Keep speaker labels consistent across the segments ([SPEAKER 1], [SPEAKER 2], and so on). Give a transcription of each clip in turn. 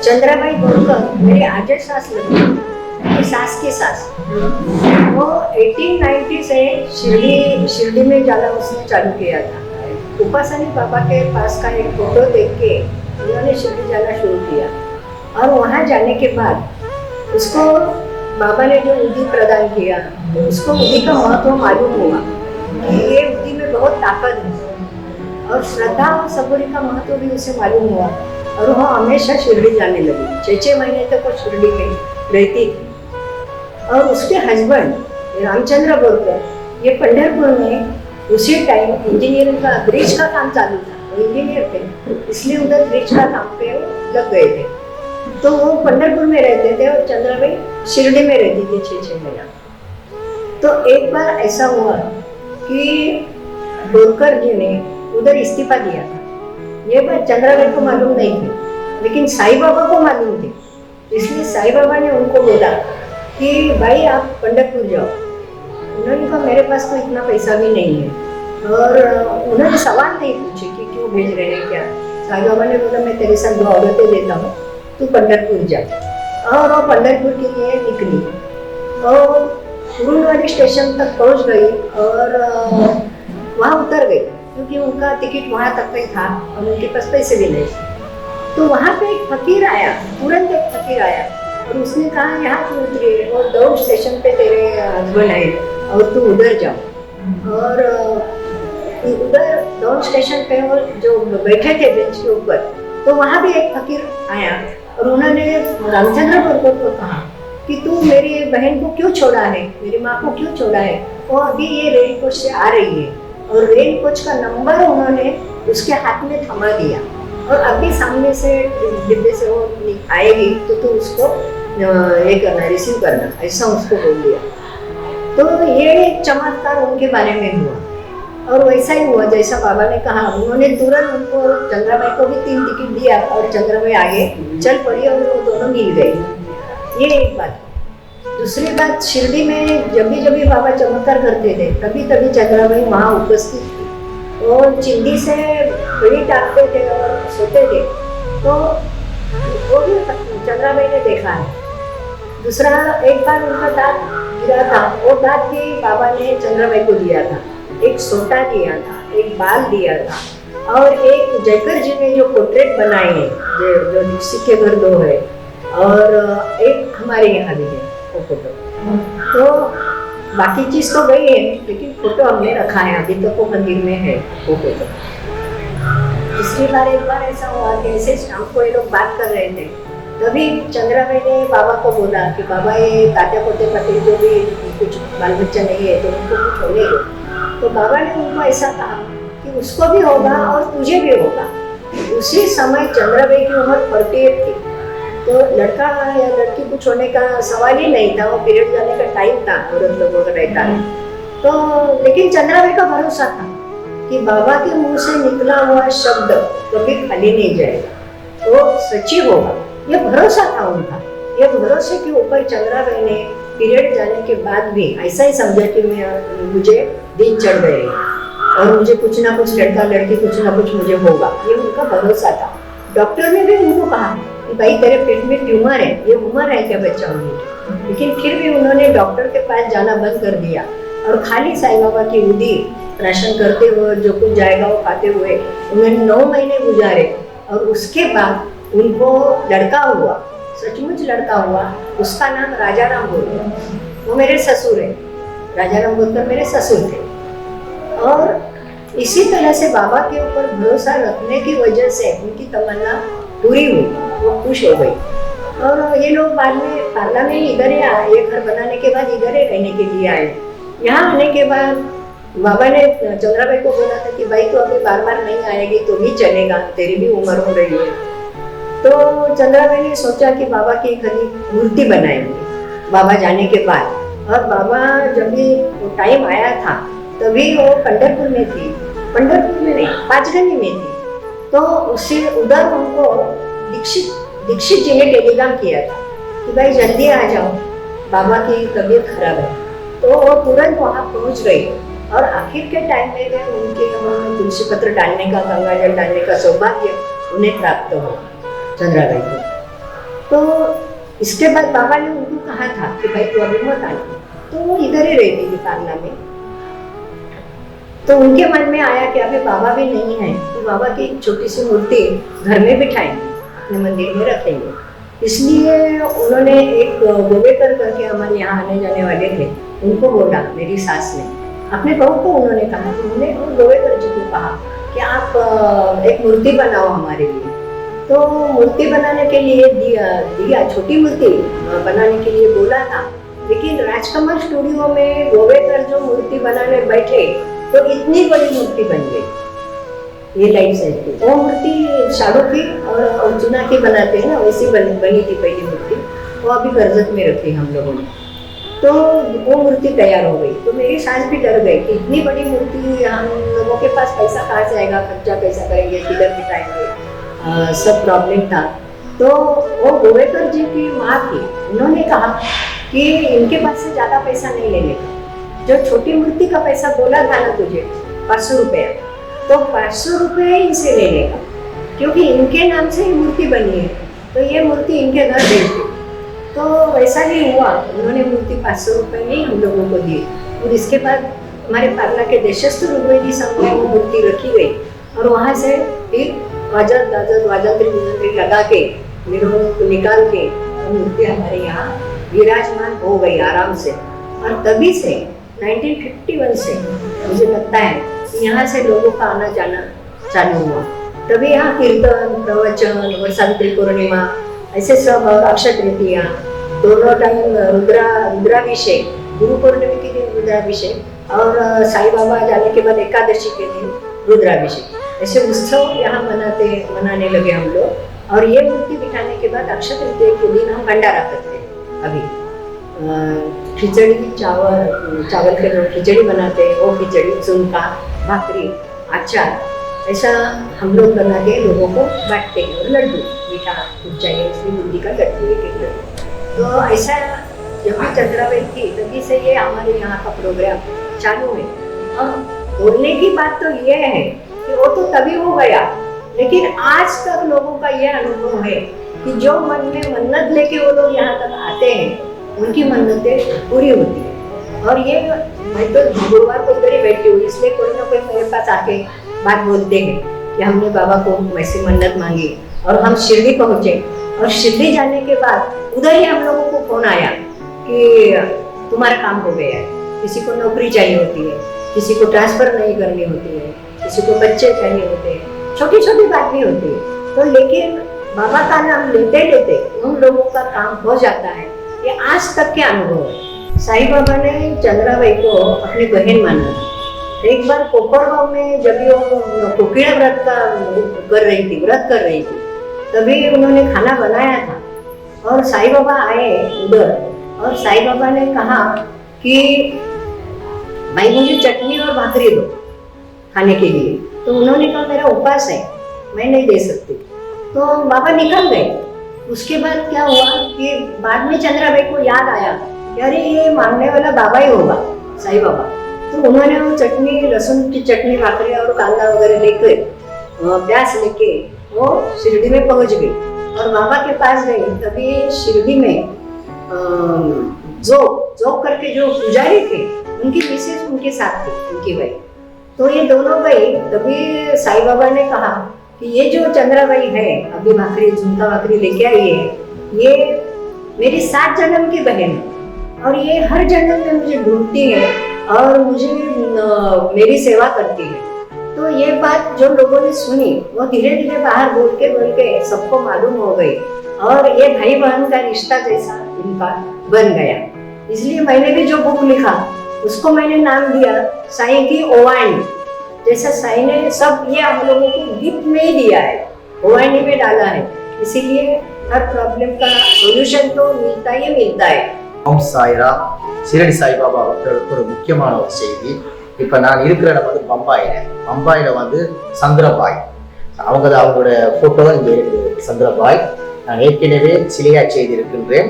[SPEAKER 1] चंद्राबाई बोरकर मेरी आजे सास लगती, मेरी सास की सास। वो 1890 से शिरडी में जाना उसने चालू किया था। उपासनी बाबा के पास का एक फोटो देख के उन्होंने शिरडी जाना शुरू किया, और वहाँ जाने के बाद उसको बाबा ने जो उदी प्रदान किया, तो उसको उदी का महत्व मालूम हुआ कि ये उदी में बहुत ताकत है, और श्रद्धा और सबूरी का महत्व भी उसे मालूम हुआ, और वह हमेशा शिरडी जाने लगी। 6-6 महीने तक वो शिरडी में रहती थी। और उसके हस्बैंड रामचंद्र बोरकर ये पंढरपुर में उसी टाइम इंजीनियरिंग का ब्रिज का काम चालू था, वो इंजीनियर थे, इसलिए उधर ब्रिज का काम पे लग गए थे। तो वो पंढरपुर में रहते थे और चंद्राबाई शिरडी में रहती थी 6-6 महीना। तो एक बार ऐसा हुआ कि बोरकर जी ने उधर इस्तीफा दिया था। ये बात चंद्राबाई को मालूम नहीं थी, लेकिन साईं बाबा को मालूम थी। इसलिए साईं बाबा ने उनको बोला कि भाई आप पंढरपुर जाओ। उन्होंने कहा मेरे पास तो इतना पैसा भी नहीं है, और उन्होंने सवाल नहीं पूछे कि क्यों भेज रहे हैं क्या। साईं बाबा ने बोला मैं तेरे साथ 2 औरतें देता हूँ, तू पंढरपुर जा। और वो पंढरपुर के लिए निकली और कुरुनवाड़ी स्टेशन तक पहुँच गई, और वहाँ उतर गई क्योंकि उनका टिकट वहाँ तक का ही था और उनके पास पैसे भी नहीं थे। तो वहाँ पे एक फकीर आया, तुरंत एक फकीर आया, और उसने कहा यहाँ क्यों उतरी है, और दौड़ स्टेशन पे तेरे हस्बैंड है और तू उधर जाओ। और उधर दौड़ स्टेशन पे वो जो बैठे थे बेंच के ऊपर, तो वहाँ भी एक फकीर आया, और उन्होंने रामचंद्र बोरकर को कहा कि तू मेरी बहन को क्यों छोड़ा है, मेरी माँ को क्यों छोड़ा है। वो अभी ये रेल कोच से आ रही है, और रेल कोच का नंबर उन्होंने उसके हाथ में थमा दिया, और अभी सामने से डिब्बे से वो आएगी तो तू उसको ये करना, रिसीव करना, ऐसा उसको बोल दिया। तो ये एक चमत्कार उनके बारे में हुआ, और वैसा ही हुआ जैसा बाबा ने कहा। उन्होंने तुरंत उनको चंद्राबाई को भी 3 टिकट दिया, और चंद्राबाई आगे चल पड़ी और वो दोनों मिल गए। ये एक बात। दूसरी बात, शिरडी में जब भी बाबा चमत्कार करते थे तभी चंद्राबाई वहाँ उपस्थित थी, और चिंदी से बड़ी टाँगते थे और सोते थे, तो वो भी चंद्राबाई ने देखा है। दूसरा, एक बार उनका दांत गिरा था, वो दांत भी बाबा ने चंद्राबाई को दिया था। एक सोटा दिया था, एक बाल दिया था, और एक जयकर जी ने जो पोर्ट्रेट बनाए हैं, जो दीक्षित के घर 2 है, और एक हमारे यहाँ भी है वो फोटो। तो बाकी चीज़ तो गई है, लेकिन फोटो हमने रखा है, अभी तक वो मंदिर में है वो फोटो। तीसरी बार एक बार ऐसा हुआ कि ऐसे शाम को ये लोग बात कर रहे थे, तभी चंद्राबाई ने बाबा को बोला कि बाबा ये तात्या पोते पति जो भी कुछ बाल बच्चा नहीं है तो उनको कुछ होने दो। तो बाबा ने उनको ऐसा कहा कि उसको भी होगा और तुझे भी होगा। उसी समय चंद्राबाई की उम्र 48 थी, तो लड़का या लड़की कुछ होने का सवाल ही नहीं था, वो पीरियड जाने का टाइम था औरत लोगों का रहता है। तो लेकिन चंद्राबाई का भरोसा था कि बाबा के मुंह से निकला हुआ शब्द कभी खाली नहीं जाएगा, वो सच्ची होगा, ये भरोसा था उनका। ये भरोसे के ऊपर चंद्राबाई ने पीरियड जाने के बाद भी ऐसा ही समझा कि मुझे दिन चढ़ गए और मुझे कुछ ना कुछ लड़का लड़की कुछ ना कुछ मुझे होगा, ये उनका भरोसा था। डॉक्टर ने भी उनको कहा कि भाई तेरे पेट में ट्यूमर है, ये उम्र है क्या बच्चा होने की, लेकिन फिर भी उन्होंने डॉक्टर के पास जाना बंद कर दिया और खाली साईं बाबा की उदी राशन करते हुए जो कुछ जाएगा वो खाते हुए उन्होंने 9 महीने गुजारे। और उसके बाद उनको लड़का हुआ, सचमुच लड़का हुआ, उसका नाम राजाराम बोरकर, वो मेरे ससुर है। राजाराम बोरकर मेरे ससुर थे। और इसी तरह से बाबा के ऊपर भरोसा रखने की वजह से उनकी तमन्ना पूरी हुई, वो खुश हो गई। और ये लोग बाद में पार्ला में इधर ही आए, ये घर बनाने के बाद इधर ही रहने के लिए आए। यहाँ आने के बाद बाबा ने चंद्राबाई को बोला था कि भाई तो अभी बार बार नहीं आएगी तो भी चलेगा, तेरी भी उम्र हो रही है। तो चंद्राबाई ने सोचा कि बाबा की खड़ी मूर्ति बनाएंगे बाबा जाने के बाद। और बाबा जब भी वो टाइम आया था तभी वो पंढरपुर में थी, पंढरपुर में नहीं पांचगनी में थी। तो उससे उधर उनको दीक्षित जी ने टेलीग्राम किया था कि भाई जल्दी आ जाओ, बाबा की तबीयत खराब है। तो वो तुरंत वहाँ पहुँच गई और आखिर के टाइम में उनके तुलसी पत्र डालने का, गंगा जल डालने का सौभाग्य उन्हें प्राप्त हो चंद्राबाई को। तो इसके बाद बाबा ने उनको कहा था कि भाई तू अभी मत आना, तो वो इधर ही रहती थी पालना में। तो उनके मन में आया कि अभी बाबा भी नहीं है, तो बाबा की एक छोटी सी मूर्ति घर में बिठाएंगे, अपने मंदिर में रखेंगे। इसलिए उन्होंने एक गोवेकर करके हमारे यहाँ आने जाने वाले थे, उनको बोला, मेरी सास ने अपने बहू को उन्होंने कहा, उन्होंने गोवेकर जी को कहा कि आप एक मूर्ति बनाओ हमारे लिए। तो मूर्ति बनाने के लिए दिया छोटी मूर्ति बनाने के लिए बोला था, लेकिन राजकमल स्टूडियो में गोवेकर जो मूर्ति बनाने बैठे तो इतनी बड़ी मूर्ति बन गई, ये लाइफ साइज की। वो मूर्ति शाडू की और चुना की बनाते हैं ना, वैसी बनी थी पहली मूर्ति। वो अभी कर्जत में रखी हम लोगों ने। तो वो मूर्ति तैयार हो गई, तो मेरी सास भी डर गई कि इतनी बड़ी मूर्ति, हम लोगों के पास पैसा कहाँ से आएगा, खर्चा कैसा करेंगे, किधर बिठाएंगे, सब प्रॉब्लम था। तो वो गोवेकर जी की माँ थी, उन्होंने कहा कि इनके पास से ज़्यादा पैसा नहीं लेने का, जो छोटी मूर्ति का पैसा बोला था ना तुझे 500 रुपया, तो 500 रुपये इनसे लेने का, क्योंकि इनके नाम से ही मूर्ति बनी है, तो ये मूर्ति इनके घर भेज दी। तो वैसा ही हुआ, उन्होंने मूर्ति 500 रुपये में हम लोगों को दी। और इसके बाद हमारे पालना के देशस्थ ऋग्वेदी संघ में वो मूर्ति रखी गई, और वहाँ से फिर वाजंत्री लगा के निकाल के मूर्ति हमारे यहाँ विराजमान हो गई आराम से। और तभी से 1951 से मुझे लगता है कि यहाँ से लोगों का आना जाना चालू हुआ। तभी यहाँ कीर्तन, प्रवचन, वसंती पूर्णिमा, ऐसे सब, अक्षय तृतीया, दोनों टाइम रुद्राभिषेक, गुरु पूर्णिमा के दिन रुद्राभिषेक और साईं बाबा जाने के बाद एकादशी के दिन रुद्राभिषेक, ऐसे उत्सव यहाँ मनाने लगे हम लोग। और ये मूर्ति बिठाने के बाद अक्षय तृतीया के दिन हम भंडारा करते हैं। अभी खिचड़ी, चावल के जो खिचड़ी बनाते हैं, वो खिचड़ी, चुनका, भाकरी, अचार, ऐसा हम लोग बना के लोगों को बांटते हैं। और लड्डू, मीठा कुछ चाहिए, इसलिए बूंदी का लड्डू एक लड्डू। तो ऐसा जब भी चंद्राबाई थी तभी से ये हमारे यहाँ का प्रोग्राम चालू है। और बोलने की बात तो ये है कि वो तो तभी हो गया, लेकिन आज तक लोगों का ये अनुभव है कि जो मन में मन्नत लेके वो लोग यहाँ तक आते हैं, उनकी मन्नतें पूरी होती है। और ये मैं तो गुरुवार को इधर ही बैठी हूँ, इसलिए कोई ना कोई मेरे पास आके बात बोलते हैं कि हमने बाबा को वैसी मन्नत मांगी, और हम शिरडी पहुँचे। और शिरडी जाने के बाद उधर ही हम लोगों को फोन आया कि तुम्हारा काम हो गया है। किसी को नौकरी चाहिए होती है, किसी को ट्रांसफर नहीं करनी होती है, किसी को बच्चे चाहिए होते हैं, छोटी छोटी बात भी होती है। तो लेकिन बाबा का नाम लेते लेते उन लोगों का काम हो जाता है। ये आज तक के अनुभव है। साईं बाबा ने चंद्राबाई को अपनी बहन माना था। एक बार कोपरगांव में जब वो कोकिला व्रत कर रही थी, तभी उन्होंने खाना बनाया था, और साईं बाबा आए उधर, और साईं बाबा ने कहा कि भाई मुझे चटनी और भाकरी दो खाने के लिए। तो उन्होंने कहा मेरा उपवास है, मैं नहीं दे सकती। तो बाबा निकल गए। उसके बाद क्या हुआ कि बाद में चंद्राबाई को याद आया कि अरे ये मांगने वाला बाबा ही होगा, साईं बाबा। तो उन्होंने वो चटनी, लहसुन की चटनी, भाकरी और कांदा वगैरह लेकर, प्याज लेके वो शिरडी में पहुंच गई और बाबा के पास गई। तभी शिरडी में जोग करके जो पुजारी थे, उनकी मिसेज उनके साथ थी, उनकी भाई। तो ये दोनों गई। तभी साईं बाबा ने कहा कि ये जो चंद्राबाई है, अभी भाकरी, झुमका भाकरी लेके आई है, ये मेरी 7 जन्म की बहन है, और ये हर जन्म में मुझे ढूंढती है और मुझे मेरी सेवा करती है। तो ये बात जो लोगों ने सुनी, वो धीरे धीरे बाहर बोल के सबको मालूम हो गई, और ये भाई बहन का रिश्ता जैसा इनका बन गया। इसलिए मैंने भी जो बुक लिखा उसको मैंने नाम दिया साईं की ओवानी। जैसा साईं ने सब ये हम लोगों को गिफ्ट में ही दिया है, ओवानी में डाला है, इसीलिए हर प्रॉब्लम का सोल्यूशन तो मिलता ही मिलता है।
[SPEAKER 2] ஓம் சாய்ராம். ஷிரடி சாய்பாபா அவர்களுக்கு ஒரு முக்கியமான ஒரு செய்தி. இப்போ நான் இருக்கிற இடம் வந்து பம்பாயில் வந்து சந்திரபாய், அவங்களோட ஃபோட்டோ இங்கே இருக்குது. சந்திரபாய் நான் ஏற்கனவே சிலையா செய்திருக்கின்றேன்.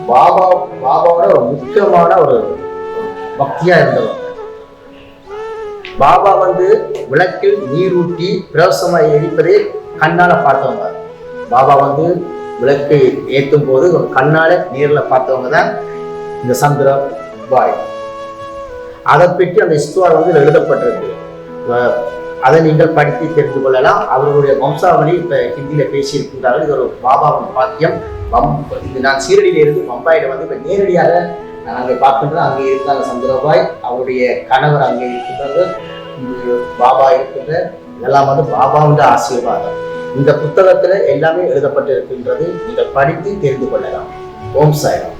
[SPEAKER 2] பாபாவோட ஒரு முக்கியமான ஒரு பக்தியா இருந்தவங்க. பாபா வந்து விளக்கில் நீரூட்டி பிரவசமாக எரிப்பதை கண்ணால பார்த்தவங்க. பாபா வந்து விளக்கு ஏற்றும் போது ஒரு கண்ணால நேரில் பார்த்தவங்க தான் இந்த சந்திரபாய். அதை பற்றி அந்த ஹிஸ்டோரி வந்து எழுதப்பட்டிருக்கு. அதை நீங்கள் படித்து தெரிந்து கொள்ளலாம். அவர்களுடைய வம்சாவளி இப்ப ஹிந்தியில பேசியிருக்கின்றார்கள். இது ஒரு பாபாவின் பாக்கியம். இது நான் சீரடியிலிருந்து பம்பாயில வந்து இப்ப நேரடியாக நான் அங்கே பார்க்கின்றேன். அங்கே இருந்தாங்க சந்திரபாய், அவருடைய கணவர் அங்கே இருக்கின்றது, பாபா இருக்கின்ற, இதெல்லாம் வந்து பாபாவுடைய ஆசீர்வாதம். இந்த புத்தகத்துல எல்லாமே எழுதப்பட்டிருக்கின்றது. நீங்கள் படித்து தெரிந்து கொள்ளலாம். ஓம் சாய்ராம்.